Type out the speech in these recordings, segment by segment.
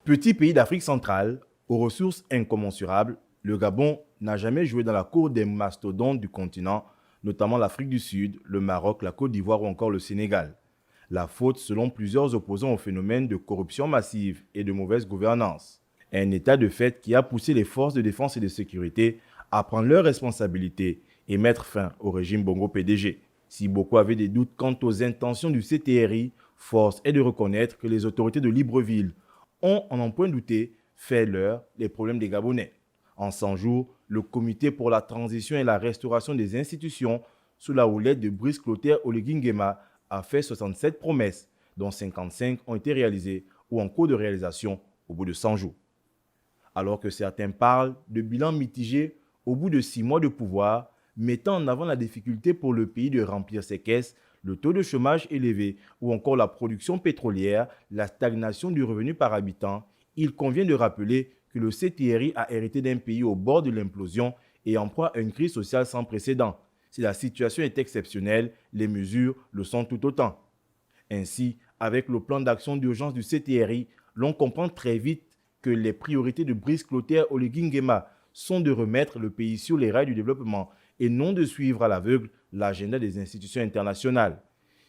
Petit pays d'Afrique centrale, aux ressources incommensurables, le Gabon n'a jamais joué dans la cour des mastodontes du continent, notamment l'Afrique du Sud, le Maroc, la Côte d'Ivoire ou encore le Sénégal. La faute, selon plusieurs opposants au phénomène de corruption massive et de mauvaise gouvernance. Un état de fait qui a poussé les forces de défense et de sécurité à prendre leurs responsabilités et mettre fin au régime Bongo PDG. Si beaucoup avaient des doutes quant aux intentions du CTRI, force est de reconnaître que les autorités de Libreville ont, en n'en point douté, fait leur les problèmes des Gabonais. En 100 jours, le Comité pour la transition et la restauration des institutions, sous la houlette de Brice Clotaire Oligui Nguema, a fait 67 promesses, dont 55 ont été réalisées ou en cours de réalisation au bout de 100 jours. Alors que certains parlent de bilan mitigé au bout de 6 mois de pouvoir, mettant en avant la difficulté pour le pays de remplir ses caisses, le taux de chômage élevé ou encore la production pétrolière, la stagnation du revenu par habitant, il convient de rappeler que le CTRI a hérité d'un pays au bord de l'implosion et en proie à une crise sociale sans précédent. Si la situation est exceptionnelle, les mesures le sont tout autant. Ainsi, avec le plan d'action d'urgence du CTRI, l'on comprend très vite que les priorités de Brice Clotaire Oligui Nguema sont de remettre le pays sur les rails du développement et non de suivre à l'aveugle l'agenda des institutions internationales.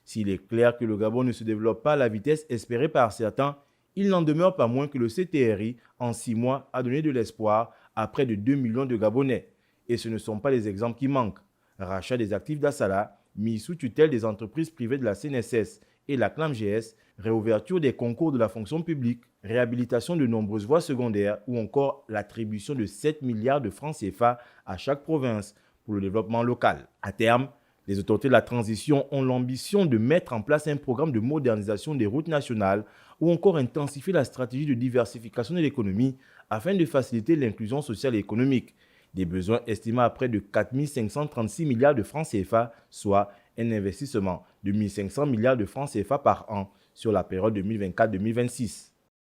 S'il est clair que le Gabon ne se développe pas à la vitesse espérée par certains, il n'en demeure pas moins que le CTRI, en 6 mois, a donné de l'espoir à près de 2 millions de Gabonais. Et ce ne sont pas les exemples qui manquent. Rachat des actifs d'Assala, mise sous tutelle des entreprises privées de la CNSS et la CNAMGS, réouverture des concours de la fonction publique, réhabilitation de nombreuses voies secondaires ou encore l'attribution de 7 milliards de francs CFA à chaque province pour le développement local. À terme, les autorités de la transition ont l'ambition de mettre en place un programme de modernisation des routes nationales ou encore intensifier la stratégie de diversification de l'économie afin de faciliter l'inclusion sociale et économique. Des besoins estimés à près de 4 536 milliards de francs CFA, soit un investissement de 1 500 milliards de francs CFA par an sur la période 2024-2026.